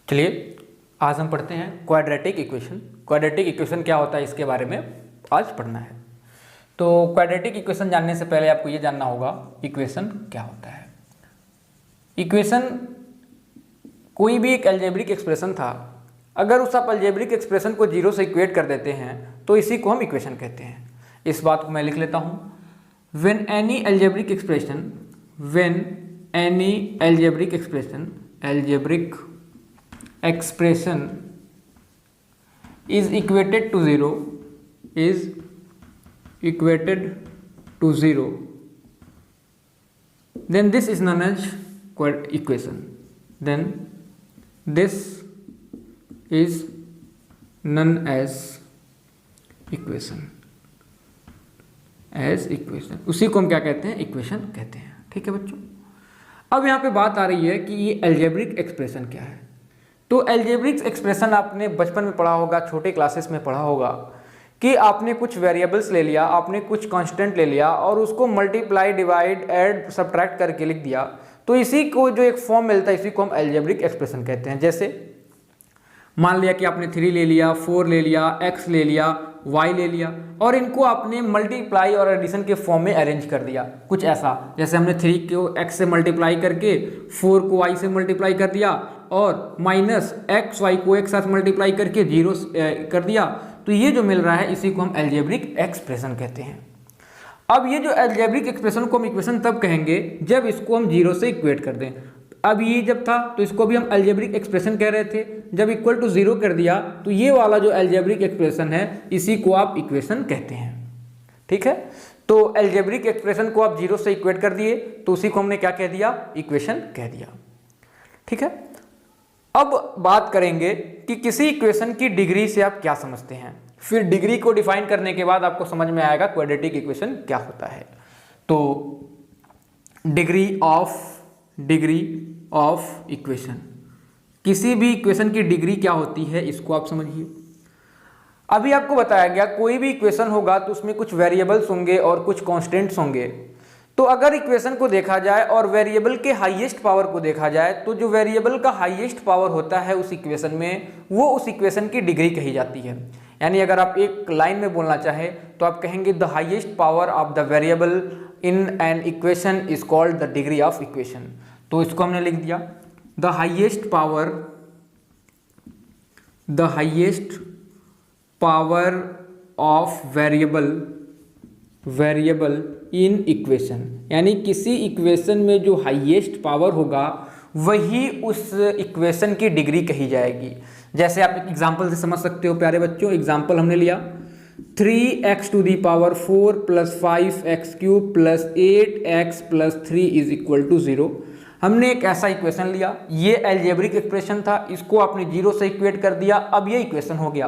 चलिए आज हम पढ़ते हैं क्वाड्रेटिक इक्वेशन। क्वाड्रेटिक इक्वेशन क्या होता है इसके बारे में आज पढ़ना है। तो क्वाड्रेटिक इक्वेशन जानने से पहले आपको ये जानना होगा इक्वेशन क्या होता है। इक्वेशन कोई भी एक अलजेब्रिक एक्सप्रेशन था, अगर उस आप अलजेब्रिक एक्सप्रेशन को जीरो से इक्वेट कर देते हैं तो इसी को हम इक्वेशन कहते हैं। इस बात को मैं लिख लेता हूँ। When any algebraic expression is equated to zero, then this is known as equation. उसी को हम क्या कहते हैं? इक्वेशन कहते हैं। ठीक है बच्चों, अब यहाँ पे बात आ रही है कि ये अलजेब्रिक एक्सप्रेशन क्या है। तो अलजेब्रिक एक्सप्रेशन आपने बचपन में पढ़ा होगा, छोटे क्लासेस में पढ़ा होगा कि आपने कुछ वेरिएबल्स ले लिया, आपने कुछ कांस्टेंट ले लिया और उसको मल्टीप्लाई, डिवाइड, ऐड, सब्ट्रैक्ट करके लिख दिया। तो इसी को जो एक फॉर्म मिलता है इसी को हम अलजेब्रिक एक्सप्रेशन कहते हैं। जैसे मान लिया कि आपने 3 ले लिया, 4 ले लिया, x ले लिया, y ले लिया और इनको आपने मल्टीप्लाई और एडिशन के फॉर्म में अरेंज कर दिया। कुछ ऐसा जैसे हमने 3 को x से मल्टीप्लाई करके 4 को y से मल्टीप्लाई कर दिया और माइनस एक्स वाई को एक साथ मल्टीप्लाई करके 0 कर दिया। तो ये जो मिल रहा है इसी को हम अलजेब्रिक एक्सप्रेशन कहते हैं। अब ये जो अलजेब्रिक एक्सप्रेशन को हम इक्वेशन तब कहेंगे जब इसको हम 0 से इक्वेट कर दें। अब ये जब था तो इसको भी हम अलजेब्रिक एक्सप्रेशन कह रहे थे, जब इक्वल टू 0 कर दिया तो ये वाला जो अलजेब्रिक एक्सप्रेशन है इसी को आप इक्वेशन कहते हैं। ठीक है, तो अलजेब्रिक एक्सप्रेशन को आप 0 से इक्वेट कर दिए तो उसी को हमने क्या कह दिया? इक्वेशन कह दिया। ठीक है, अब बात करेंगे कि किसी इक्वेशन की डिग्री से आप क्या समझते हैं। फिर डिग्री को डिफाइन करने के बाद आपको समझ में आएगा क्वाड्रेटिक इक्वेशन क्या होता है। तो डिग्री ऑफ इक्वेशन, किसी भी इक्वेशन की डिग्री क्या होती है इसको आप समझिए। अभी आपको बताया गया कोई भी इक्वेशन होगा तो उसमें कुछ वेरिएबल्स होंगे और कुछ कांस्टेंट्स होंगे। तो अगर इक्वेशन को देखा जाए और वेरिएबल के हाईएस्ट पावर को देखा जाए तो जो वेरिएबल का हाईएस्ट पावर होता है उस इक्वेशन में, वो उस इक्वेशन की डिग्री कही जाती है। यानी अगर आप एक लाइन में बोलना चाहें तो आप कहेंगे the highest power of the variable in an equation is called the degree of equation. तो इसको हमने लिख दिया the highest power of variable in equation, यानी किसी इक्वेशन में जो हाईएस्ट पावर होगा वही उस इक्वेशन की डिग्री कही जाएगी। जैसे आप एक एग्जांपल से समझ सकते हो प्यारे बच्चों। एग्जांपल हमने लिया 3x to the power 4 plus 5x cube plus 8x plus 3 is equal to 0। हमने एक ऐसा इक्वेशन लिया, ये अलजेब्रिक एक्सप्रेशन था, इसको आपने 0 से इक्वेट कर दिया, अब ये इक्वेशन हो गया।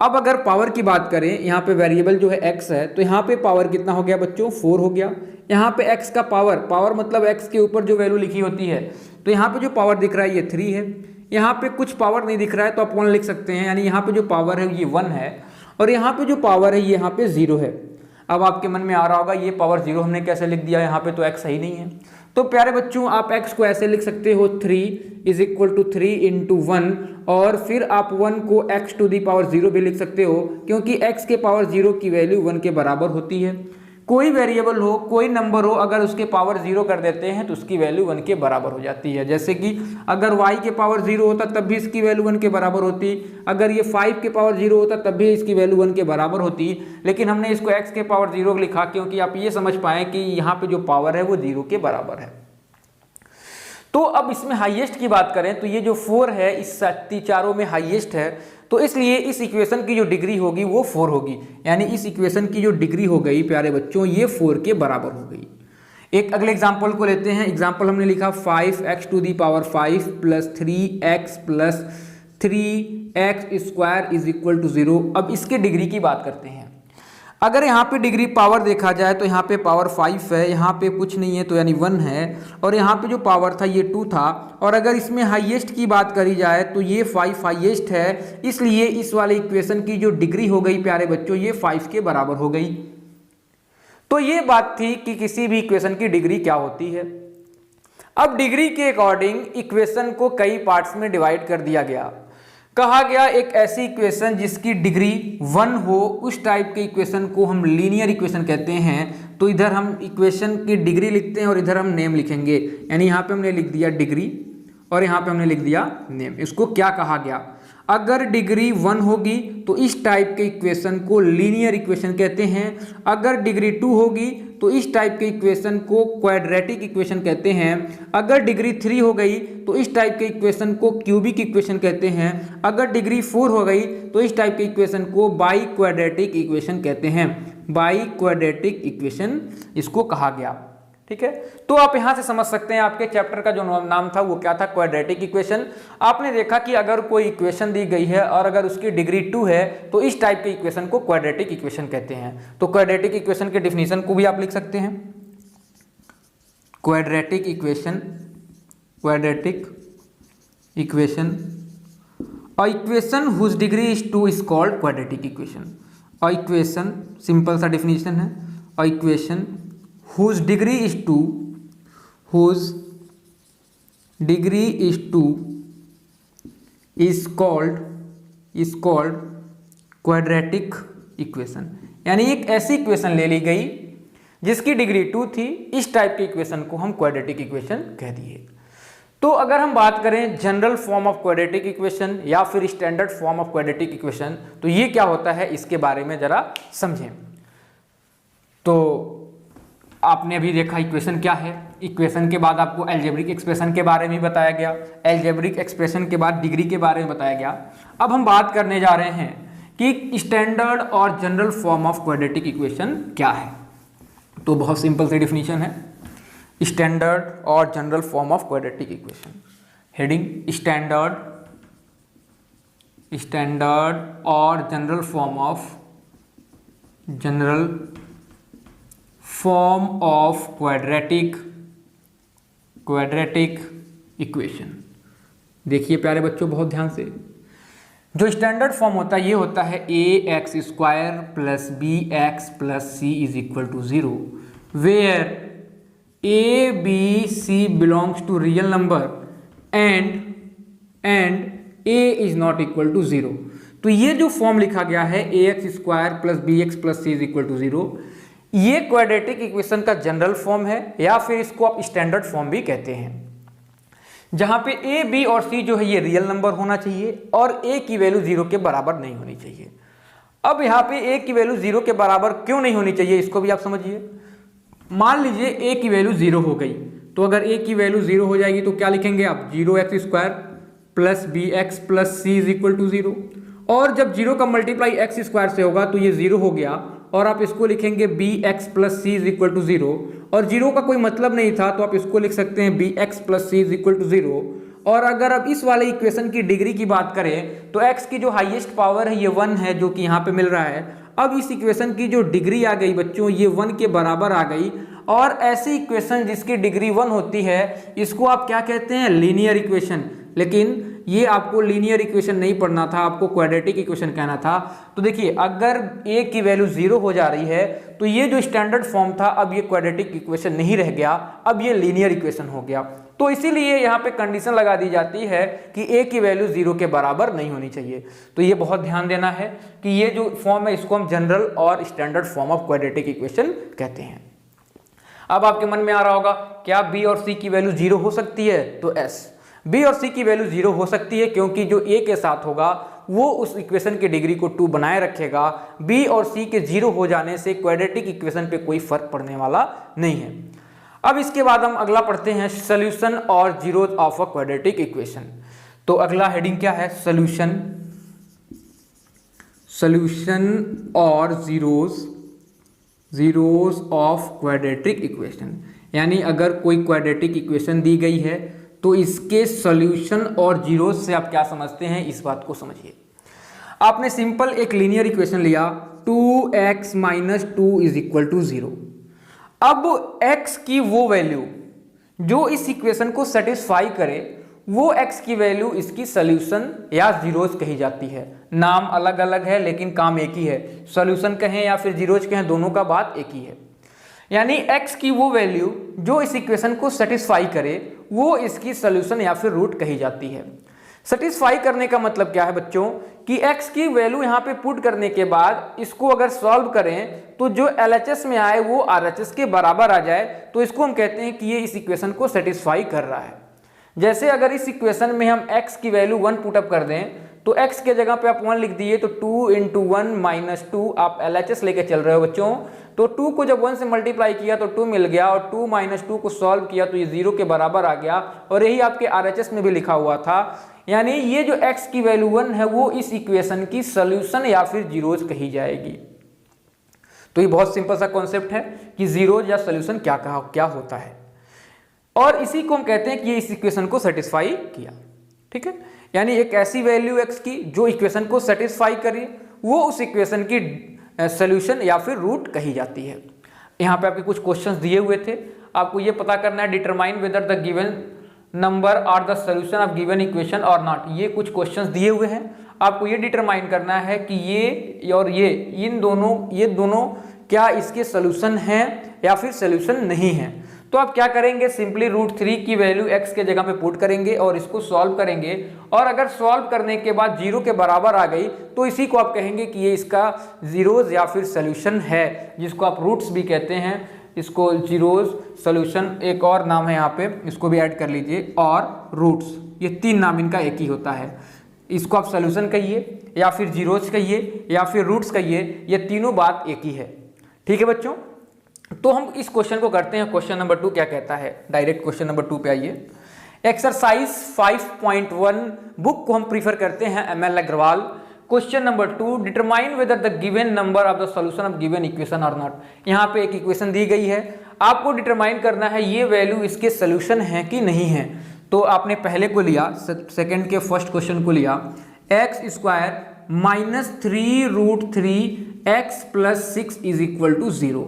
अब अगर पावर की बात करें, यहाँ पे वेरिएबल जो है x है तो यहाँ पे पावर कितना हो गया बच्चों? 4 हो गया। यहाँ पे x का पावर मतलब x के ऊपर जो वैल्यू लिखी होती है, तो यहाँ पे जो पावर दिख रहा है ये 3 है। यहाँ पे कुछ पावर नहीं दिख रहा है तो आप 1 लिख सकते हैं, यानी यहाँ पे जो पावर है ये 1 है और यहाँ पे जो पावर है ये यहाँ पे 0 है। अब आपके मन में आ रहा होगा ये पावर 0 हमने कैसे लिख दिया, यहाँ पे तो x सही नहीं है। तो प्यारे बच्चों आप x को ऐसे लिख सकते हो 3 इज इक्वल टू 3 इंटू 1 और फिर आप 1 को x टू दी पावर 0 भी लिख सकते हो, क्योंकि x के पावर 0 की वैल्यू 1 के बराबर होती है। कोई वेरिएबल हो, कोई नंबर हो, अगर उसके पावर 0 कर देते हैं तो उसकी वैल्यू 1 के बराबर हो जाती है। जैसे कि अगर y के पावर 0 होता तब भी इसकी वैल्यू 1 के बराबर होती, अगर ये 5 के पावर 0 होता तब भी इसकी वैल्यू 1 के बराबर होती, लेकिन हमने इसको x के पावर 0 लिखा क्योंकि आप ये समझ पाएँ कि यहाँ पे जो पावर है वो 0 के बराबर है। तो अब इसमें हाईएस्ट की बात करें तो ये जो 4 है इस चारों में हाईएस्ट है, तो इसलिए इस इक्वेशन की जो डिग्री होगी वो 4 होगी। यानी इस इक्वेशन की जो डिग्री हो गई प्यारे बच्चों ये 4 के बराबर हो गई। एक अगले एग्जांपल को लेते हैं। एग्जांपल हमने लिखा 5x to the power 5 plus 3x plus 3x square is equal to 0। अब इसके डिग्री की बात करते हैं। अगर यहाँ पे डिग्री पावर देखा जाए तो यहाँ पे पावर 5 है, यहाँ पे कुछ नहीं है तो यानी 1 है और यहाँ पे जो पावर था ये 2 था। और अगर इसमें हाईएस्ट की बात करी जाए तो ये 5 हाईएस्ट है, इसलिए इस वाले इक्वेशन की जो डिग्री हो गई प्यारे बच्चों ये 5 के बराबर हो गई। तो ये बात थी कि किसी भी इक्वेशन की डिग्री क्या होती है। अब डिग्री के अकॉर्डिंग इक्वेशन को कई पार्ट्स में डिवाइड कर दिया गया। कहा गया एक ऐसी इक्वेशन जिसकी डिग्री 1 हो, उस टाइप के इक्वेशन को हम लीनियर इक्वेशन कहते हैं। तो इधर हम इक्वेशन की डिग्री लिखते हैं और इधर हम नेम लिखेंगे, यानी यहाँ पे हमने लिख दिया डिग्री और यहाँ पे हमने लिख दिया नेम। इसको क्या कहा गया, अगर डिग्री 1 होगी तो इस टाइप के इक्वेशन को लीनियर इक्वेशन कहते हैं, अगर डिग्री 2 होगी तो इस टाइप के इक्वेशन को क्वाड्रेटिक इक्वेशन कहते हैं, अगर डिग्री 3 हो गई तो इस टाइप के इक्वेशन को क्यूबिक इक्वेशन कहते हैं, अगर डिग्री 4 हो गई तो इस टाइप के इक्वेशन को बाई क्वाड्रेटिक इक्वेशन कहते हैं। बाई क्वाड्रेटिक इक्वेशन इसको कहा गया। ठीक है, तो आप यहां से समझ सकते हैं आपके चैप्टर का जो नाम था वो क्या था, क्वाड्रेटिक इक्वेशन। आपने देखा कि अगर कोई इक्वेशन दी गई है और अगर उसकी डिग्री 2 है तो इस टाइप के इक्वेशन को क्वाड्रेटिक इक्वेशन कहते हैं। तो क्वाड्रेटिक इक्वेशन के डिफिनीशन को भी आप लिख सकते हैं, quadratic equation, quadratic equation, a equation whose degree is 2 is called quadratic equation. A equation, simple सा डिफिनीशन है, a equation whose degree is 2, whose degree is 2 is called quadratic equation। यानी एक ऐसी इक्वेशन ले ली गई जिसकी डिग्री 2 थी, इस टाइप के इक्वेशन को हम क्वाड्रेटिक इक्वेशन कह दिए। तो अगर हम बात करें general form of quadratic equation या फिर standard form of quadratic equation, तो ये क्या होता है इसके बारे में जरा समझें। तो आपने अभी देखा इक्वेशन क्या है, इक्वेशन के बाद आपको अलजेब्रिक एक्सप्रेशन के बारे में बताया गया, अलजेब्रिक एक्सप्रेशन के बाद डिग्री के बारे में बताया गया। अब हम बात करने जा रहे हैं कि स्टैंडर्ड और general form of quadratic equation क्या है। तो बहुत सिंपल सी डिफिनीशन है, स्टैंडर्ड और general form of quadratic equation. Heading standard और general form of quadratic equation. देखिए प्यारे बच्चों बहुत ध्यान से, जो स्टैंडर्ड फॉर्म होता है ये होता है ax square plus bx plus c is equal to 0, where a b c belongs to real number and a is not equal to 0। तो ये जो फॉर्म लिखा गया है ax square plus bx plus c is equal to 0, ये quadratic equation का general form है या फिर इसको आप स्टैंडर्ड फॉर्म भी कहते हैं, जहां पे a, b और c जो है ये रियल नंबर होना चाहिए और a की वैल्यू 0 के बराबर नहीं होनी चाहिए। अब यहाँ पे a की वैल्यू 0 के बराबर क्यों नहीं होनी चाहिए इसको भी आप समझिए। मान लीजिए a की वैल्यू 0 हो गई, तो अगर a की वैल्यू 0 हो जाएगी तो क्या लिखेंगे आप, 0x square plus bx plus c is equal to 0। और जब 0 का मल्टीप्लाई x स्क्वायर से होगा तो ये 0 हो गया और आप इसको लिखेंगे bx plus c is equal to 0, और 0 का कोई मतलब नहीं था तो आप इसको लिख सकते हैं bx plus c is equal to 0। और अगर अब इस वाले इक्वेशन की डिग्री की बात करें तो x की जो हाईएस्ट पावर है ये 1 है, जो कि यहाँ पे मिल रहा है। अब इस इक्वेशन की जो डिग्री आ गई बच्चों ये 1 के बराबर आ गई, और ऐसी इक्वेशन जिसकी डिग्री 1 होती है इसको आप क्या कहते हैं, लीनियर इक्वेशन। लेकिन ये आपको लीनियर इक्वेशन नहीं पढ़ना था, आपको क्वाड्रेटिक इक्वेशन कहना था। तो देखिए अगर a की वैल्यू 0 हो जा रही है तो ये जो स्टैंडर्ड फॉर्म था अब ये क्वाड्रेटिक इक्वेशन नहीं रह गया, अब ये लीनियर इक्वेशन हो गया। तो इसीलिए यहाँ पे कंडीशन लगा दी जाती है कि a की वैल्यू 0 के बराबर नहीं होनी चाहिए। तो ये बहुत ध्यान देना है कि ये जो फॉर्म है इसको हम जनरल और standard form of quadratic equation कहते हैं। अब आपके मन में आ रहा होगा क्या b और c की वैल्यू 0 हो सकती है, तो s, b और c की वैल्यू 0 हो सकती है क्योंकि जो a के साथ होगा वो उस इक्वेशन की डिग्री को 2 बनाए रखेगा। b और c के 0 हो जाने से क्वाड्रेटिक इक्वेशन पे कोई फर्क पड़ने वाला नहीं है। अब इसके बाद हम अगला पढ़ते हैं सॉल्यूशन और zeros of a quadratic equation. तो अगला हेडिंग क्या है, सॉल्यूशन और जीरोज ऑफ क्वाड्रेटिक इक्वेशन। यानी अगर कोई क्वाड्रेटिक इक्वेशन दी गई है तो इसके सॉल्यूशन और जीरोज से आप क्या समझते हैं इस बात को समझिए। आपने सिंपल एक लीनियर इक्वेशन लिया 2x minus 2 is equal to 0। अब x की वो वैल्यू जो इस इक्वेशन को सेटिस्फाई करे वो x की वैल्यू इसकी सॉल्यूशन या जीरोज कही जाती है। नाम अलग अलग है लेकिन काम एक ही है, सॉल्यूशन कहें या फिर जीरोज कहें दोनों का बात एक ही है। यानी x की वो वैल्यू जो इस इक्वेशन को सेटिस्फाई करे वो इसकी सोल्यूशन या फिर रूट कही जाती है। सेटिस्फाई करने का मतलब क्या है बच्चों कि x की वैल्यू यहाँ पे पुट करने के बाद इसको अगर सॉल्व करें तो जो LHS में आए वो RHS के बराबर आ जाए, तो इसको हम कहते हैं कि ये इस इक्वेशन को सेटिस्फाई कर रहा है। जैसे अगर इस इक्वेशन में हम x की वैल्यू 1 पुटअप कर दें तो x के जगह पे आप 1 लिख दिए तो 2 × 1 - 2 आप LHS लेके चल रहे हो बच्चों, तो 2 को जब 1 से मल्टीप्लाई किया तो 2 मिल गया और 2 - 2 को सॉल्व किया तो ये 0 के बराबर आ गया और यही आपके RHS में भी लिखा हुआ था। यानी ये जो x की वैल्यू 1 है वो इस इक्वेशन की सोल्यूशन या फिर जीरोज कही जाएगी। तो ये बहुत सिंपल सा कॉन्सेप्ट है कि जीरोज या सोल्यूशन क्या होता है, और इसी को हम कहते हैं कि ये इस इक्वेशन को सेटिस्फाई किया। ठीक है, यानी एक ऐसी वैल्यू x की जो इक्वेशन को सेटिस्फाई करे वो उस इक्वेशन की सोल्यूशन या फिर रूट कही जाती है। यहाँ पे आपके कुछ क्वेश्चंस दिए हुए थे, आपको ये पता करना है determine whether the given number are the solution of given equation or not. ये कुछ क्वेश्चंस दिए हुए हैं, आपको ये डिटरमाइन करना है कि ये और ये दोनों क्या इसके सोल्यूशन हैं या फिर सोल्यूशन नहीं है। तो आप क्या करेंगे, सिंपली √3 की वैल्यू x के जगह पे पुट करेंगे और इसको सॉल्व करेंगे, और अगर सॉल्व करने के बाद 0 के बराबर आ गई तो इसी को आप कहेंगे कि ये इसका जीरोज या फिर सोल्यूशन है, जिसको आप रूट्स भी कहते हैं। इसको जीरोज, सोल्यूशन, एक और नाम है यहाँ पे, इसको भी ऐड कर लीजिए, और रूट्स, ये 3 नाम इनका एक ही होता है। इसको आप सोल्यूशन कहिए या फिर जीरोज कहिए या फिर रूट्स कहिए, ये तीनों बात एक ही है। ठीक है बच्चों, तो हम इस क्वेश्चन को करते हैं। क्वेश्चन नंबर 2 क्या कहता है, डायरेक्ट क्वेश्चन नंबर 2 पे आइए। एक्सरसाइज 5.1 बुक को हम प्रीफर करते हैं ML Agarwal. Question number 2, determine whether the given number of the solution of given equation or not. यहाँ पे एक इक्वेशन दी गई है, आपको डिटरमाइन करना है ये वैल्यू इसके सोल्यूशन है कि नहीं है। तो आपने पहले को लिया, सेकंड के फर्स्ट क्वेश्चन को लिया, x² - 3√3 x + 6 = 0।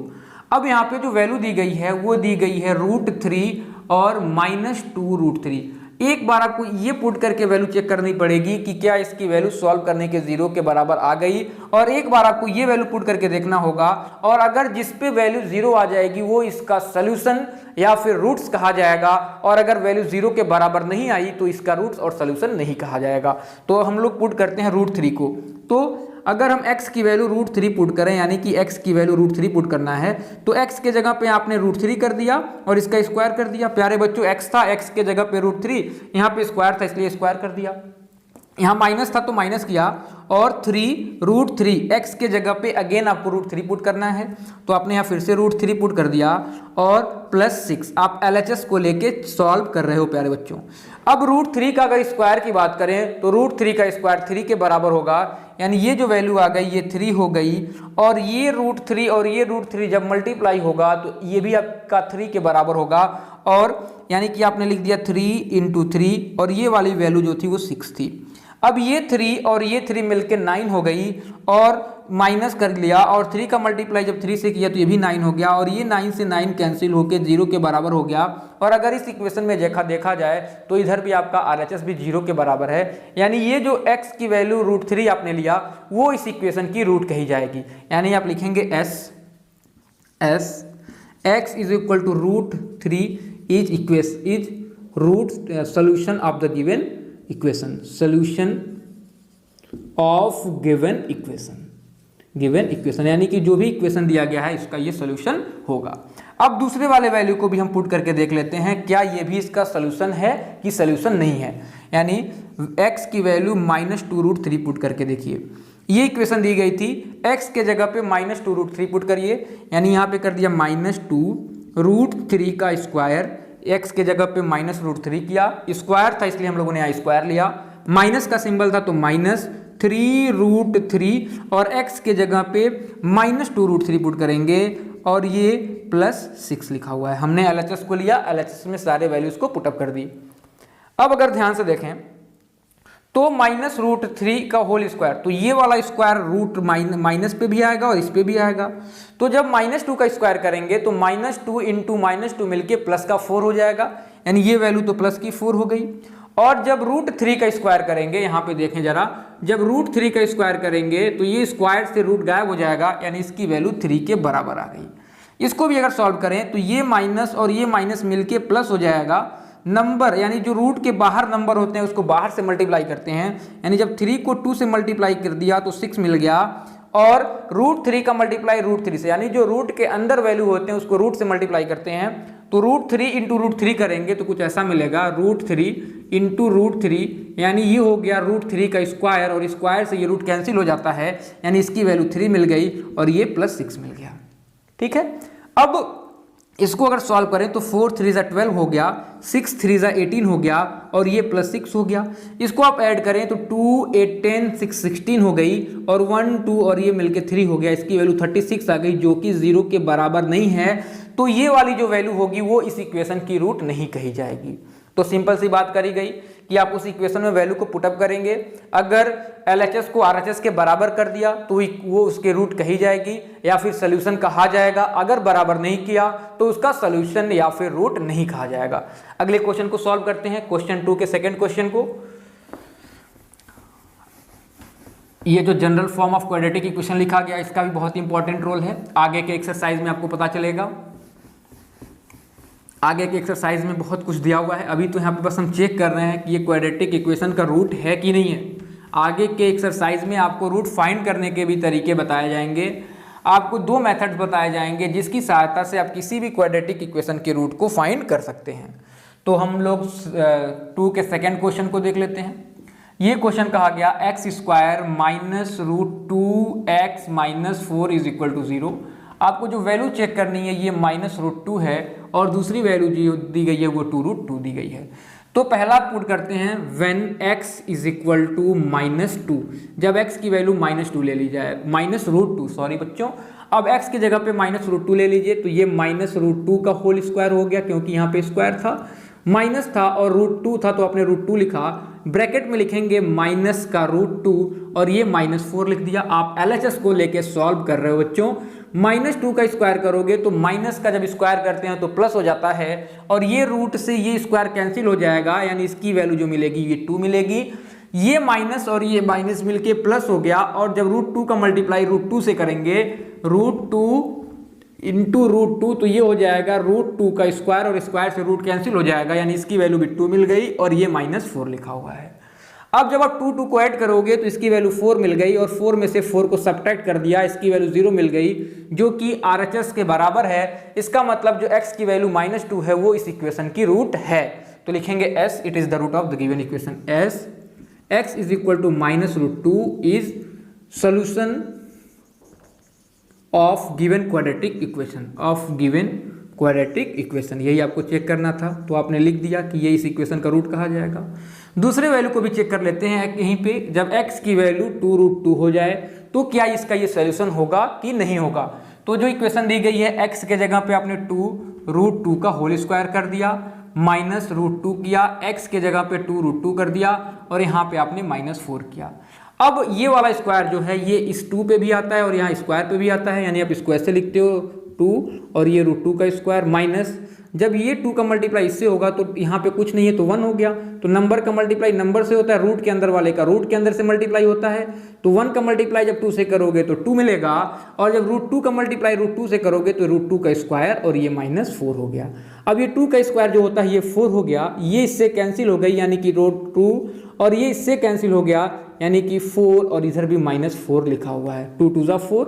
अब यहाँ पे जो वैल्यू दी गई है वो दी गई है √3 और -2√3। एक बार आपको ये पुट करके वैल्यू चेक करनी पड़ेगी कि क्या इसकी वैल्यू सॉल्व करने के 0 के बराबर आ गई, और एक बार आपको ये वैल्यू पुट करके देखना होगा, और अगर जिस पे वैल्यू 0 आ जाएगी वो इसका सोल्यूशन या फिर रूट्स कहा जाएगा, और अगर वैल्यू 0 के बराबर नहीं आई तो इसका रूट्स और सोल्यूशन नहीं कहा जाएगा। तो हम लोग पुट करते हैं √3 को। तो अगर हम x की वैल्यू √3 पुट करें, यानी कि x की वैल्यू √3 पुट करना है, तो x के जगह पे आपने √3 कर दिया और इसका स्क्वायर कर दिया। प्यारे बच्चों, x था, x के जगह पे √3, यहाँ पे स्क्वायर था इसलिए स्क्वायर कर दिया। यहाँ माइनस था तो माइनस किया, और 3√3 x के जगह पे अगेन आपको √3 पुट करना है, तो आपने यहाँ फिर से √3 पुट कर दिया, और +6 आप LHS को लेके सॉल्व कर रहे हो प्यारे बच्चों। अब √3 का अगर स्क्वायर की बात करें तो √3 का स्क्वायर 3 के बराबर होगा, यानी ये जो वैल्यू आ गई ये 3 हो गई, और ये √3 और ये √3 जब मल्टीप्लाई होगा तो ये भी आपका 3 के बराबर होगा, और यानी कि आपने लिख दिया 3 × 3, और ये वाली वैल्यू जो थी वो 6 थी। अब ये 3 और ये 3 मिलके 9 हो गई, और माइनस कर लिया, और 3 का मल्टीप्लाई जब 3 से किया तो ये भी 9 हो गया, और ये 9 से 9 कैंसिल होके 0 के बराबर हो गया। और अगर इस इक्वेशन में देखा जाए तो इधर भी आपका RHS भी 0 के बराबर है, यानी ये जो x की वैल्यू √3 आपने लिया वो इस इक्वेशन की रूट कही जाएगी। यानी आप लिखेंगे x = √3 is root solution of the given equation, solution of given equation, यानी कि जो भी इक्वेशन दिया गया है इसका ये सोल्यूशन होगा। अब दूसरे वाले वैल्यू को भी हम पुट करके देख लेते हैं, क्या ये भी इसका सोल्यूशन है कि सोल्यूशन नहीं है। यानी x की वैल्यू -2√3 पुट करके देखिए, ये इक्वेशन दी गई थी, x के जगह पे -2√3 पुट करिए, यानी यहाँ पे कर दिया -2√3 का स्क्वायर, x के जगह पे -√3 किया, स्क्वायर था इसलिए हम लोगों ने यहाँ स्क्वायर लिया, माइनस का सिंबल था तो -3√3, और x के जगह पे -2√3 पुट करेंगे, और ये +6 लिखा हुआ है। हमने LHS को लिया, LHS में सारे वैल्यूज को पुटअप कर दी। अब अगर ध्यान से देखें तो -√3 का होल स्क्वायर, तो ये वाला स्क्वायर रूट माइनस पे भी आएगा और इस पे भी आएगा। तो जब -2 का स्क्वायर करेंगे तो -2 × -2 मिलके प्लस का 4 हो जाएगा, यानी ये वैल्यू तो प्लस की 4 हो गई। और जब √3 का स्क्वायर करेंगे, यहाँ पे देखें जरा, जब √3 का स्क्वायर करेंगे तो ये स्क्वायर से रूट गायब हो जाएगा, यानी इसकी वैल्यू 3 के बराबर आ गई। इसको भी अगर सॉल्व करें तो ये माइनस और ये माइनस मिलके प्लस हो जाएगा, नंबर यानी जो रूट के बाहर नंबर होते हैं उसको बाहर से मल्टीप्लाई करते हैं, यानी जब 3 को 2 से मल्टीप्लाई कर दिया तो 6 मिल गया, और √3 का मल्टीप्लाई √3 से, यानी जो रूट के अंदर वैल्यू होते हैं उसको रूट से मल्टीप्लाई करते हैं, तो √3 इंटू √3 करेंगे तो कुछ ऐसा मिलेगा, √3 इंटू √3, यानी ये हो गया √3 का स्क्वायर, और स्क्वायर से ये रूट कैंसिल हो जाता है, यानी इसकी वैल्यू 3 मिल गई और ये +6 मिल गया। ठीक है, अब इसको अगर सॉल्व करें तो 4 3 12 हो गया, 6 3 18 हो गया, और ये +6 हो गया। इसको आप ऐड करें तो 2 8 10 6 16 हो गई, और 1 2 और ये मिलके 3 हो गया, इसकी वैल्यू 36 आ गई, जो कि 0 के बराबर नहीं है, तो ये वाली जो वैल्यू होगी वो इस इक्वेशन की रूट नहीं कही जाएगी। तो सिंपल सी बात करी गई कि आप उस इक्वेशन में वैल्यू को पुटअप करेंगे, अगर LHS को RHS के बराबर कर दिया तो वो उसके रूट कही जाएगी या फिर सोल्यूशन कहा जाएगा, अगर बराबर नहीं किया तो उसका सोल्यूशन या फिर रूट नहीं कहा जाएगा। अगले क्वेश्चन को सॉल्व करते हैं, क्वेश्चन 2 के सेकंड क्वेश्चन को। ये जो general form of quadratic equation लिखा गया इसका भी बहुत इंपॉर्टेंट रोल है, आगे के एक्सरसाइज में आपको पता चलेगा। आगे के एक्सरसाइज में बहुत कुछ दिया हुआ है, अभी तो यहाँ पे बस हम चेक कर रहे हैं कि ये क्वाड्रेटिक इक्वेशन का रूट है कि नहीं है। आगे के एक्सरसाइज में आपको रूट फाइंड करने के भी तरीके बताए जाएंगे, आपको 2 मेथड्स बताए जाएंगे जिसकी सहायता से आप किसी भी क्वाड्रेटिक इक्वेशन के रूट को फाइंड कर सकते हैं। तो हम लोग 2 के सेकेंड क्वेश्चन को देख लेते हैं। ये क्वेश्चन कहा गया x² -√2x - 4 = 0। आपको जो वैल्यू चेक करनी है ये -√2 है, और दूसरी वैल्यू जो दी गई है वो 2√2 दी गई है। तो पहला पुट करते हैं when x = -2, जब x की वैल्यू -2 ले ली जाए, -√2 सॉरी बच्चों, अब x की जगह पे -√2 ले लीजिए, तो ये -√2 का होल स्क्वायर हो गया, क्योंकि यहाँ पे स्क्वायर था, माइनस था और √2 था तो आपने √2 लिखा, ब्रैकेट में लिखेंगे माइनस का √2 और ये -4 लिख दिया। आप LHS को लेके सॉल्व कर रहे हो बच्चों, -2 का स्क्वायर करोगे तो माइनस का जब स्क्वायर करते हैं तो प्लस हो जाता है, और ये रूट से ये स्क्वायर कैंसिल हो जाएगा, यानी इसकी वैल्यू जो मिलेगी ये 2 मिलेगी, ये माइनस और ये माइनस मिलके प्लस हो गया, और जब √2 का मल्टीप्लाई √2 से करेंगे, √2 इंटू √2 तो ये हो जाएगा √2 का स्क्वायर, और स्क्वायर से रूट कैंसिल हो जाएगा, यानी इसकी वैल्यू भी 2 मिल गई और ये -4 लिखा हुआ है। अब जब आप 2 को ऐड करोगे तो इसकी वैल्यू 4 मिल गई, और 4 में से 4 को सब्ट्रैक्ट कर दिया, इसकी वैल्यू 0 मिल गई, जो कि RHS के बराबर है। इसका मतलब जो x की वैल्यू -2 है वो इस इक्वेशन की रूट है। तो लिखेंगे s, it is the root of the given equation, s x = -√2 is solution of given quadratic equation, यही आपको चेक करना था, तो आपने लिख दिया कि ये इस इक्वेशन का रूट कहा जाएगा। दूसरे वैल्यू को भी चेक कर लेते हैं यहीं पे, जब x की वैल्यू 2√2 हो जाए तो क्या इसका ये सोल्यूशन होगा कि नहीं होगा। तो जो इक्वेशन दी गई है, x के जगह पे आपने 2√2 का होल स्क्वायर कर दिया, -√2 किया, x के जगह पे 2√2 कर दिया, और यहाँ पे आपने -4 किया। अब ये वाला स्क्वायर जो है ये इस 2 पे भी आता है और यहाँ स्क्वायर पे भी आता है, यानी आप इसको ऐसे लिखते हो 2 और ये √2 का स्क्वायर माइनस, जब ये 2 का मल्टीप्लाई इससे होगा तो यहाँ पे कुछ नहीं है तो 1 हो गया। तो नंबर का मल्टीप्लाई नंबर से होता है, रूट के अंदर वाले का रूट के अंदर से मल्टीप्लाई होता है, तो 1 का मल्टीप्लाई जब 2 से करोगे तो 2 मिलेगा, और जब √2 का मल्टीप्लाई √2 से करोगे तो √2 का स्क्वायर और ये -4 हो गया। अब ये 2 का स्क्वायर जो होता है ये 4 हो गया, ये इससे कैंसिल हो गई, यानी कि √2, और ये इससे कैंसिल हो गया, यानी कि 4, और इधर भी -4 लिखा हुआ है, 2 2 ज़ा 4,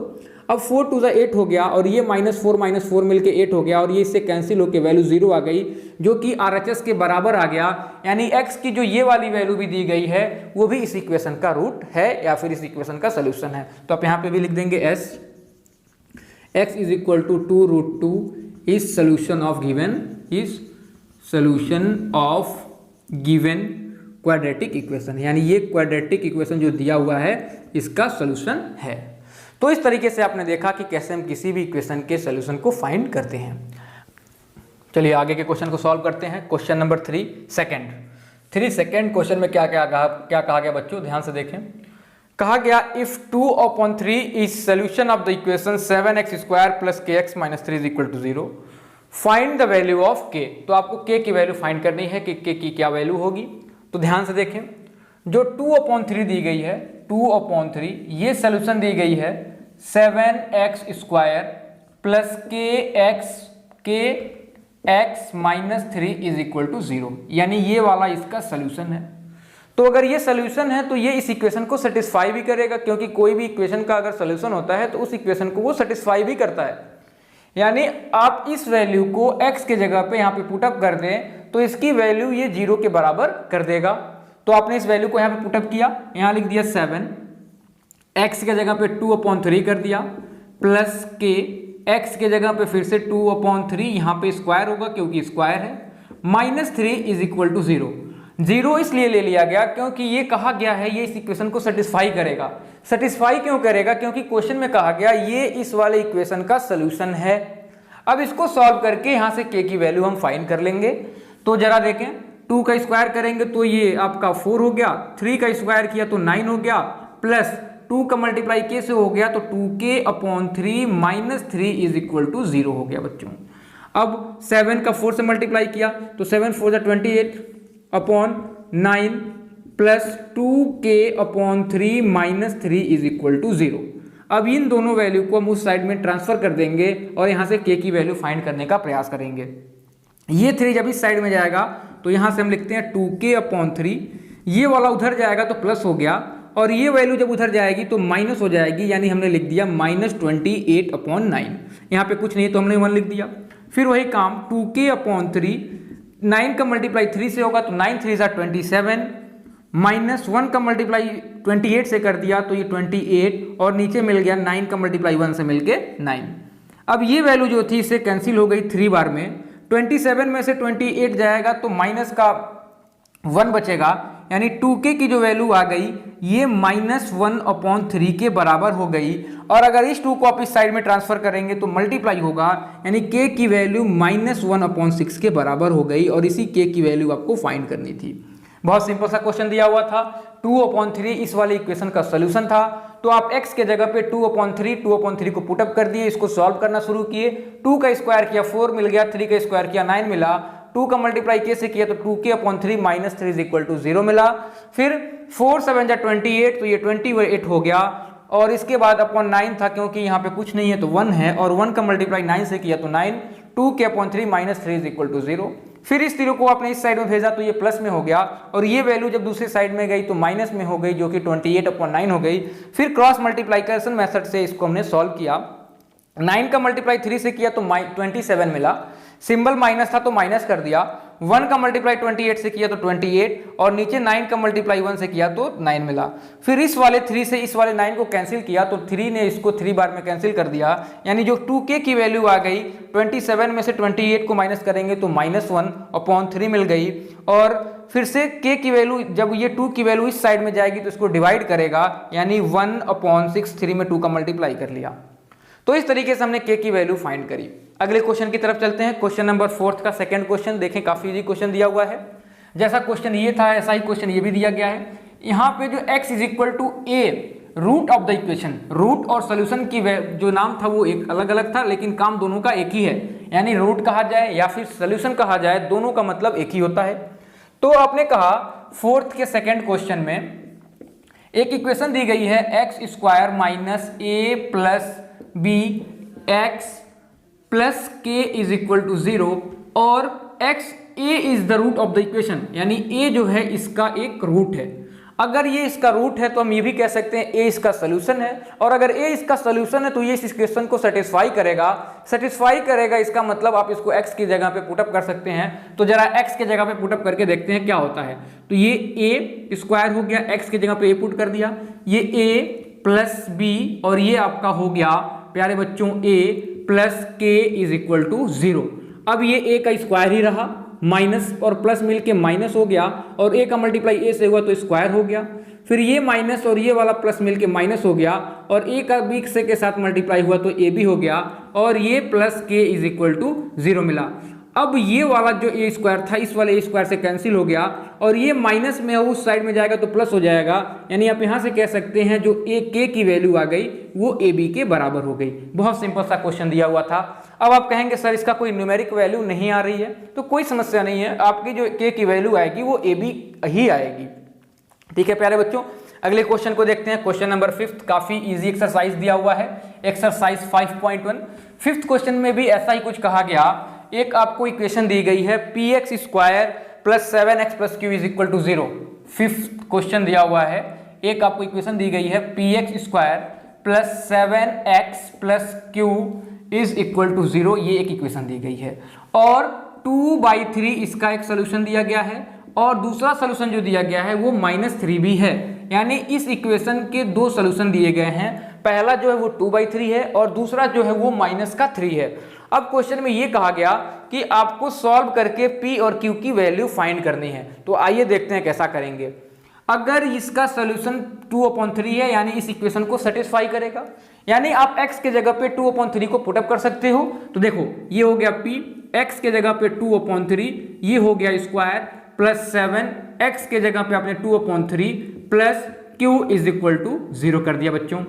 अब 4 2 ज़ा 8 हो गया, और ये -4 मिलके 8 हो गया, और ये इससे कैंसिल होकर वैल्यू 0 आ गई, जो कि RHS के बराबर आ गया, यानी x की जो ये वाली वैल्यू भी दी गई है वो भी इस इक्वेशन का रूट है या फिर इस इक्वेशन का सोल्यूशन है। तो आप यहाँ पे भी लिख देंगे s x = 2√2 is solution of given quadratic equation, यानी ये क्वाड्रेटिक इक्वेशन जो दिया हुआ है इसका सोल्यूशन है। तो इस तरीके से आपने देखा कि कैसे हम किसी भी इक्वेशन के सोल्यूशन को फाइंड करते हैं। चलिए आगे के क्वेश्चन को सॉल्व करते हैं। क्वेश्चन नंबर 3 सेकंड क्वेश्चन में क्या कहा गया बच्चों, ध्यान से देखें। कहा गया if 2/3 is solution of the equation 7x² + kx - 3 = 0, find the value of k। तो आपको k की वैल्यू फाइंड करनी है कि k की क्या वैल्यू होगी। तो ध्यान से देखें, जो 2/3 दी गई है, 2/3 ये सोल्यूशन दी गई है 7x² + kx, k x minus 3 is equal to 0, यानी ये वाला इसका सोल्यूशन है। तो अगर ये सोल्यूशन है तो ये इस इक्वेशन को सेटिस्फाई भी करेगा, क्योंकि कोई भी इक्वेशन का अगर सोल्यूशन होता है तो उस इक्वेशन को वो सेटिस्फाई भी करता है। यानी आप इस वैल्यू को x के जगह पे यहाँ पे पुटअप कर दें तो इसकी वैल्यू ये 0 के बराबर कर देगा। तो आपने इस वैल्यू को यहाँ पे पुटअप किया, यहाँ लिख दिया 7, x के जगह पे 2/3 कर दिया, प्लस के x के जगह पे फिर से 2/3, यहाँ पे स्क्वायर होगा क्योंकि स्क्वायर है, -3 इज इक्वल टू 0। 0 इसलिए ले लिया गया क्योंकि ये कहा गया है ये इस इक्वेशन को सेटिस्फाई करेगा। सेटिस्फाई क्यों करेगा? क्योंकि क्वेश्चन में कहा गया ये इस वाले इक्वेशन का सोल्यूशन है। अब इसको सॉल्व करके यहाँ से k की वैल्यू हम फाइंड कर लेंगे। तो जरा देखें, 2 का स्क्वायर करेंगे तो ये आपका 4 हो गया, 3 का स्क्वायर किया तो 9 हो गया, प्लस 2 का मल्टीप्लाई k से हो गया तो 2k/3 -3 इज इक्वल टू 0 हो गया बच्चों। अब 7 का 4 से मल्टीप्लाई किया तो 7 4 28/9 plus 2k/3 -3 is equal to 0। अब इन दोनों वैल्यू को हम उस साइड में ट्रांसफर कर देंगे और यहाँ से k की वैल्यू फाइंड करने का प्रयास करेंगे। ये 3 जब इस साइड में जाएगा तो यहाँ से हम लिखते हैं 2k/3, ये वाला उधर जाएगा तो प्लस हो गया, और ये वैल्यू जब उधर जाएगी तो माइनस हो जाएगी, यानी हमने लिख दिया -28/9। यहाँ पे कुछ नहीं तो हमने 1 लिख दिया। फिर वही काम 2k/3, 9 का मल्टीप्लाई 3 से होगा तो 9 3 27, -1 का मल्टीप्लाई 28 से कर दिया तो ये 28, और नीचे मिल गया 9 का मल्टीप्लाई 1 से मिल के 9। अब ये वैल्यू जो थी इससे कैंसिल हो गई 3 बार में, 27 में से 28 जाएगा तो माइनस का 1 बचेगा, यानी 2k की जो वैल्यू आ गई ये -1/3 के बराबर हो गई। और अगर इस 2 को आप इस साइड में ट्रांसफर करेंगे तो मल्टीप्लाई होगा, यानी k की वैल्यू -1/6 के बराबर हो गई, और इसी k की वैल्यू आपको फाइंड करनी थी। बहुत सिंपल सा क्वेश्चन दिया हुआ था, 2/3 इस वाले इक्वेशन का सोल्यूशन था। तो आप x के जगह पे 2/3 को पुटअप कर दिए, इसको सॉल्व करना शुरू किए। 2 का स्क्वायर किया 4 मिल गया, 3 का स्क्वायर किया 9 मिला, 2 का मल्टीप्लाई k से किया तो 2k/3 -3 इज इक्वल टू 0 मिला। फिर 4 7 28 तो ये 28 हो गया, और इसके बाद अपॉन 9 था क्योंकि यहाँ पे कुछ नहीं है तो 1 है, और 1 का मल्टीप्लाई 9 से किया तो 9, 2k/3 -3 इज इक्वल टू 0। फिर इस 0 को आपने इस साइड में भेजा तो ये प्लस में हो गया, और ये वैल्यू जब दूसरी साइड में गई तो माइनस में हो गई जो कि 28/9 हो गई। फिर क्रॉस मल्टीप्लिकेशन मेथड से इसको हमने सॉल्व किया। 9 का मल्टीप्लाई 3 से किया तो 27 मिला, सिंबल माइनस था तो माइनस कर दिया। 1 का मल्टीप्लाई 28 से किया तो 28, और नीचे 9 का मल्टीप्लाई 1 से किया तो 9 मिला। फिर इस वाले 3 से इस वाले 9 को कैंसिल किया तो 3 ने इसको 3 बार में कैंसिल कर दिया, यानी जो 2k की वैल्यू आ गई 27 में से 28 को माइनस करेंगे तो -1/3 मिल गई। और फिर से k की वैल्यू, जब ये 2 की वैल्यू इस साइड में जाएगी तो इसको डिवाइड करेगा, यानी 1/6, 3 में 2 का मल्टीप्लाई कर लिया। तो इस तरीके से हमने k की वैल्यू फाइंड करी। अगले क्वेश्चन की तरफ चलते हैं। क्वेश्चन नंबर 4 का सेकंड क्वेश्चन देखें, काफी इजी क्वेश्चन दिया हुआ है। जैसा क्वेश्चन ये था ऐसा ही क्वेश्चन ये भी दिया गया है। यहाँ पे जो x is equal to a root of the equation, root और सोल्यूशन की जो नाम था वो एक अलग अलग था, लेकिन काम दोनों का एक ही है, यानी रूट कहा जाए या फिर सोल्यूशन कहा जाए, दोनों का मतलब एक ही होता है। तो आपने कहा 4th के सेकंड क्वेश्चन में एक इक्वेशन दी गई है x² - a + b x + k is equal to 0, और a is the root of the equation, यानी a जो है इसका एक रूट है। अगर ये इसका रूट है तो हम ये भी कह सकते हैं a इसका सोल्यूशन है, और अगर a इसका सोल्यूशन है तो ये इस इक्वेशन को सेटिस्फाई करेगा। सेटिस्फाई करेगा इसका मतलब आप इसको x की जगह पे पुटअप कर सकते हैं। तो जरा x के जगह पे पुटअप करके देखते हैं क्या होता है। तो ये a² हो गया, x की जगह पे a पुट कर दिया, ये a + b, और ये आपका हो गया प्यारे बच्चों a + k is equal to 0। अब ये a का स्क्वायर ही रहा, माइनस और प्लस मिलके माइनस हो गया, और a का मल्टीप्लाई a से हुआ तो स्क्वायर हो गया। फिर ये माइनस और ये वाला प्लस मिलके माइनस हो गया, और a का b से के साथ मल्टीप्लाई हुआ तो a भी हो गया, और ये + k इज इक्वल टू 0 मिला। अब ये वाला जो a² था इस वाले a² से कैंसिल हो गया, और ये माइनस में उस साइड में जाएगा तो प्लस हो जाएगा, यानी आप यहाँ से कह सकते हैं जो k की वैल्यू आ गई वो ab के बराबर हो गई। बहुत सिंपल सा क्वेश्चन दिया हुआ था। अब आप कहेंगे सर इसका कोई न्यूमेरिक वैल्यू नहीं आ रही है, तो कोई समस्या नहीं है, आपकी जो k की वैल्यू आएगी वो ab ही आएगी। ठीक है प्यारे बच्चों, अगले क्वेश्चन को देखते हैं। क्वेश्चन नंबर 5 काफी इजी एक्सरसाइज दिया हुआ है, एक्सरसाइज 5.1। 5th क्वेश्चन में भी ऐसा ही कुछ कहा गया, एक आपको इक्वेशन दी गई है p x square plus 7x plus q is equal to 0। Fifth question दिया हुआ है, एक आपको इक्वेशन दी गई है p x square plus 7x plus q is equal to 0, ये एक इक्वेशन दी गई है। और 2/3 इसका एक सोल्यूशन दिया गया है और दूसरा सोल्यूशन जो दिया गया है वो -3 भी है। यानी इस इक्वेशन के दो सोल्यूशन दिए गए हैं, पहला जो है वो 2/3 है और दूसरा जो है वो -3 है। अब क्वेश्चन में ये कहा गया कि आपको सॉल्व करके P और Q की वैल्यू फाइंड करनी है। तो आइए देखते हैं कैसा करेंगे। अगर इसका सोल्यूशन 2/3 है यानी इस इक्वेशन को सेटिस्फाई करेगा, यानी आप x के जगह पे 2/3 को पुटअप कर सकते हो। तो देखो ये हो गया P, x के जगह पे 2/3, ये हो गया स्क्वायर प्लस 7, x के जगह पे आपने 2/3 plus q is equal to 0 कर दिया बच्चों।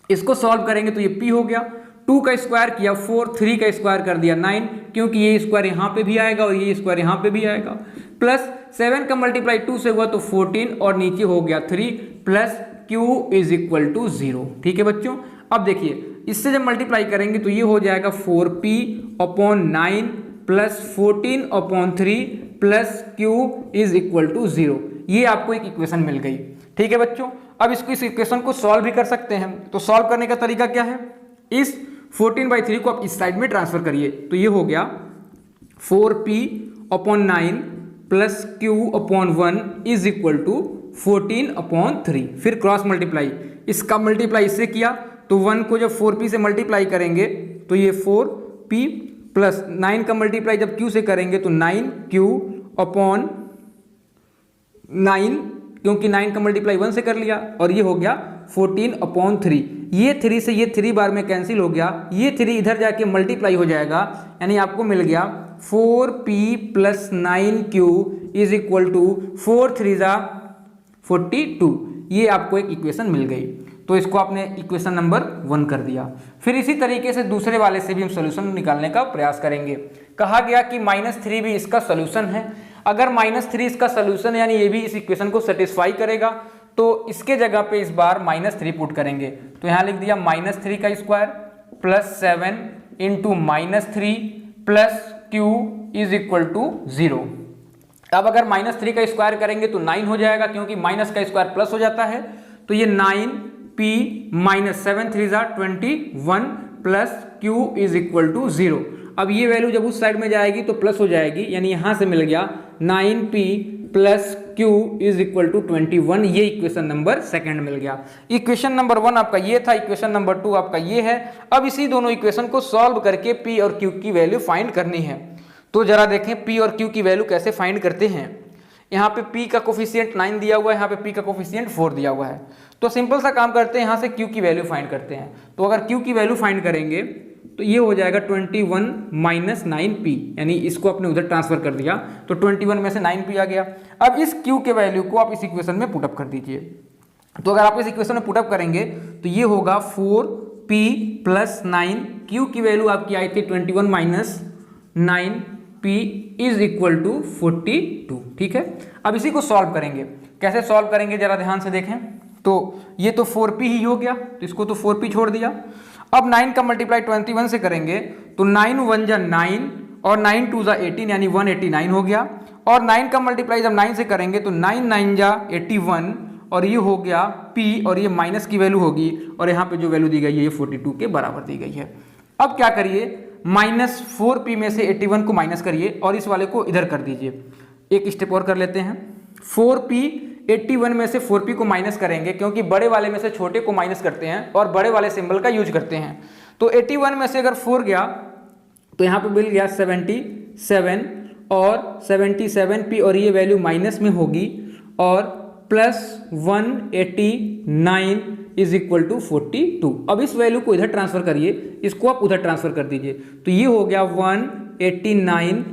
इसको सॉल्व करेंगे तो ये P हो गया, 2 का स्क्वायर किया 4, 3 का स्क्वायर कर दिया 9, क्योंकि ये स्क्वायर यहाँ पे भी आएगा और ये स्क्वायर यहाँ पे भी आएगा, प्लस 7 का मल्टीप्लाई 2 से हुआ तो 14 और नीचे हो गया 3 plus q is equal to 0। ठीक है बच्चों, अब देखिए इससे जब मल्टीप्लाई करेंगे तो ये हो जाएगा 4p/9 plus 14/3 plus q is equal to 0। ये आपको एक इक्वेशन मिल गई। ठीक है बच्चों, अब इस इक्वेशन को सॉल्व भी कर सकते हैं। तो सॉल्व करने का तरीका क्या है, इस 14/3 को आप इस साइड में ट्रांसफर करिए तो ये हो गया 4p/9 plus q/1 is equal to 14/3। फिर क्रॉस मल्टीप्लाई, इसका मल्टीप्लाई इससे किया तो 1 को जब 4p से मल्टीप्लाई करेंगे तो ये 4p प्लस 9 का मल्टीप्लाई जब q से करेंगे तो 9q/9, क्योंकि 9 का मल्टीप्लाई 1 से कर लिया और ये हो गया 14/3। ये 3 से ये 3 बार में कैंसिल हो गया, ये 3 इधर जाके मल्टीप्लाई हो जाएगा, यानी आपको मिल गया 4p plus 9q is equal to 4 3 जा 42। ये आपको एक इक्वेशन मिल गई। तो इसको आपने इक्वेशन नंबर 1 कर दिया। फिर इसी तरीके से दूसरे वाले से भी हम सोल्यूशन निकालने का प्रयास करेंगे। कहा गया कि -3 भी इसका सोल्यूशन है। अगर -3 इसका सोल्यूशन यानी ये भी इस इक्वेशन को सेटिस्फाई करेगा तो इसके जगह पे इस बार -3 पुट करेंगे। तो यहाँ लिख दिया -3 का square plus 7 into -3 plus q is equal to 0। अब अगर -3 का स्क्वायर करेंगे तो 9 हो जाएगा, क्योंकि माइनस का स्क्वायर प्लस हो जाता है। तो ये 9p - 7 3 जा 21 plus q is equal to 0। अब ये वैल्यू जब उस साइड में जाएगी तो प्लस हो जाएगी, यानी यहां से मिल गया 9p plus q is equal to 21। ये इक्वेशन नंबर 2 मिल गया। इक्वेशन नंबर 1 आपका ये था, इक्वेशन नंबर 2 आपका ये है। अब इसी दोनों इक्वेशन को सॉल्व करके p और q की वैल्यू फाइंड करनी है। तो जरा देखें p और q की वैल्यू कैसे फाइंड करते हैं। यहाँ पे p का कोफिशिएंट 9 दिया हुआ है, यहाँ पे p का कोफिशिएंट 4 दिया हुआ है। तो सिंपल सा काम करते हैं, यहाँ से q की वैल्यू फाइंड करते हैं। तो अगर q की वैल्यू फाइंड करेंगे तो ये हो जाएगा 21 - 9p, यानी इसको आपने उधर ट्रांसफर कर दिया तो 21 में से 9p आ गया। अब इस q के वैल्यू को आप इस इक्वेशन में पुटअप कर दीजिए। तो अगर आप इस इक्वेशन में पुटअप करेंगे तो ये होगा 4p प्लस 9, q की वैल्यू आपकी आई थी 21 - 9p इज इक्वल टू 42। ठीक है, अब इसी को सॉल्व करेंगे। कैसे सॉल्व करेंगे जरा ध्यान से देखें। तो ये तो 4p ही हो गया, तो इसको तो 4p छोड़ दिया। अब 9 का मल्टीप्लाई 21 से करेंगे तो 9 1 जा 9 और 9 2 जा 18, यानी 189 हो गया। और 9 का मल्टीप्लाई जब 9 से करेंगे तो 9 9 जा 81 और ये हो गया p, और ये माइनस की वैल्यू होगी और यहाँ पे जो वैल्यू दी गई है ये 42 के बराबर दी गई है। अब क्या करिए, -4p में से 81 को माइनस करिए और इस वाले को इधर कर दीजिए। एक स्टेप और कर लेते हैं। 4p 81 में से 4p को माइनस करेंगे, क्योंकि बड़े वाले में से छोटे को माइनस करते हैं और बड़े वाले सिंबल का यूज करते हैं। तो 81 में से अगर 4 गया तो यहाँ पे मिल गया 77 और 77p, और ये वैल्यू माइनस में होगी और प्लस 189 इज इक्वल टू 42। अब इस वैल्यू को इधर ट्रांसफर करिए, इसको आप उधर ट्रांसफर कर दीजिए। तो ये हो गया 189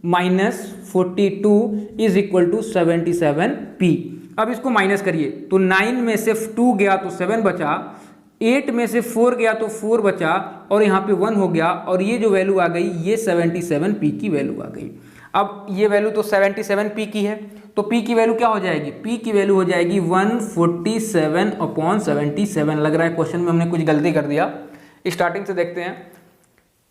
minus 42 is equal to 77p। अब इसको माइनस करिए तो 9 में से 2 गया तो 7 बचा, 8 में से 4 गया तो 4 बचा और यहाँ पे 1 हो गया, और ये जो वैल्यू आ गई ये 77p की वैल्यू आ गई। अब ये वैल्यू तो 77p की है, तो p की वैल्यू क्या हो जाएगी, p की वैल्यू हो जाएगी 147/77। लग रहा है क्वेश्चन में हमने कुछ गलती कर दिया। स्टार्टिंग से देखते हैं।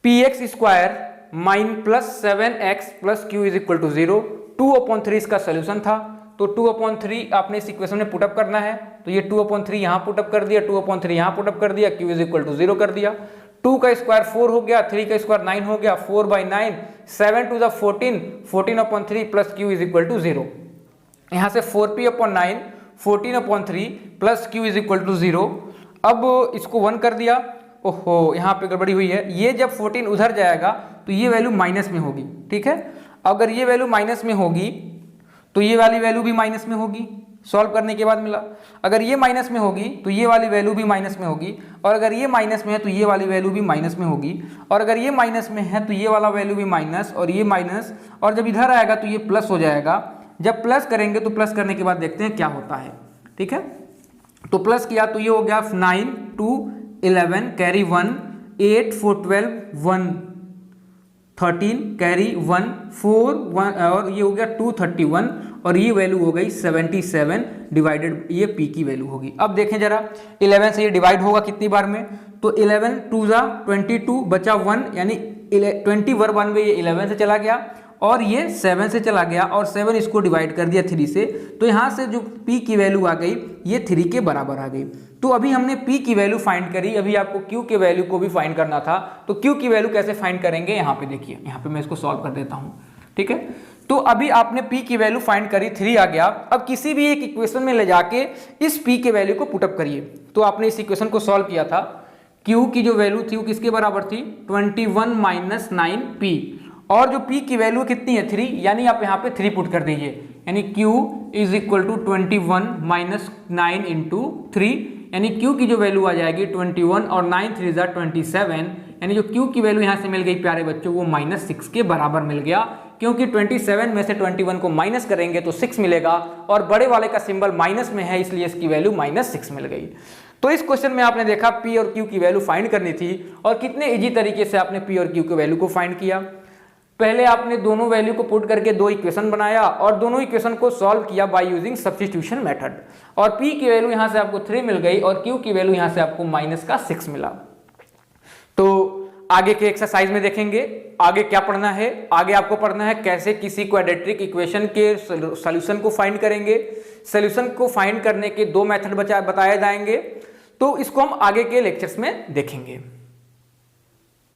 px square -7x plus q is equal to 0। 2/3 इसका सोल्यूशन था, तो 2/3 आपने इस इक्वेशन में पुटअप करना है, तो ये 2/3 यहाँ पुटअप कर दिया, 2/3 यहाँ पुटअप कर दिया, क्यू इज इक्वल टू 0 कर दिया। 2 का स्क्वायर 4 हो गया, 3 का स्क्वायर 9 हो गया, 4/9, 7 to the 14, 14/3 plus q is equal to 0। यहाँ से 4p/9, 14/3 plus q is equal to 0। अब इसको 1 कर दिया। ओहो, यहाँ पे गड़बड़ी हुई है, ये जब 14 उधर जाएगा तो ये वैल्यू माइनस में होगी, ठीक है। अगर ये वैल्यू माइनस में होगी तो ये वाली वैल्यू भी माइनस में होगी, सॉल्व करने के बाद मिला। अगर ये माइनस में होगी तो ये वाली वैल्यू भी माइनस में होगी, और अगर ये माइनस में है तो ये वाली वैल्यू भी माइनस में होगी, और अगर ये माइनस में है तो ये वाला वैल्यू भी माइनस, और ये माइनस, और जब इधर आएगा तो ये प्लस हो जाएगा। जब प्लस करेंगे तो प्लस करने के बाद देखते हैं क्या होता है, ठीक है। तो प्लस किया तो ये हो गया 9 2 11 कैरी 1, 8 4 12 1 13 कैरी 1 4 1, और ये हो गया 231, और ये वैल्यू हो गई 77 डिवाइडेड, ये p की वैल्यू होगी। अब देखें जरा 11 से ये डिवाइड होगा कितनी बार में, तो 11 2 जा 22 बचा 1, यानी 20 वर 1 में ये 11 से चला गया, और ये 7 से चला गया, और 7 इसको डिवाइड कर दिया 3 से, तो यहाँ से जो p की वैल्यू आ गई ये 3 के बराबर आ गई। तो अभी हमने p की वैल्यू फाइंड करी, अभी आपको q के वैल्यू को भी फाइंड करना था। तो q की वैल्यू कैसे फाइंड करेंगे, यहाँ पे देखिए, यहाँ पे मैं इसको सॉल्व कर देता हूँ, ठीक है। तो अभी आपने p की वैल्यू फाइंड करी, 3 आ गया। अब किसी भी एक इक्वेशन में ले जाके इस p के वैल्यू को पुटअप करिए। तो आपने इस इक्वेशन को सॉल्व किया था, q की जो वैल्यू थी वो किसके बराबर थी, 21 - 9p, और जो p की वैल्यू कितनी है 3, यानी आप यहाँ पे 3 पुट कर दीजिए, यानी q is equal to 21 - 9 into 3, यानी q की जो वैल्यू आ जाएगी 21, और 9 3 ज़ा 27, यानी जो q की वैल्यू यहाँ से मिल गई प्यारे बच्चों वो -6 के बराबर मिल गया, क्योंकि 27 में से 21 को माइनस करेंगे तो 6 मिलेगा, और बड़े वाले का सिंबल माइनस में है इसलिए इसकी वैल्यू -6 मिल गई। तो इस क्वेश्चन में आपने देखा p और q की वैल्यू फाइंड करनी थी, और कितने इजी तरीके से आपने p और q की वैल्यू को फाइंड किया। पहले आपने दोनों वैल्यू को पुट करके 2 इक्वेशन बनाया, और दोनों इक्वेशन को सॉल्व किया बाय यूजिंग सब्स्टिट्यूशन मेथड, और p की वैल्यू यहाँ से आपको 3 मिल गई, और q की वैल्यू यहाँ से आपको -6 मिला। तो आगे के एक्सरसाइज में देखेंगे आगे क्या पढ़ना है। आगे आपको पढ़ना है कैसे किसी क्वाड्रेटिक इक्वेशन के सॉल्यूशन को फाइंड करेंगे। सॉल्यूशन को फाइंड करने के 2 मेथड बताए जाएंगे, तो इसको हम आगे के लेक्चर्स में देखेंगे।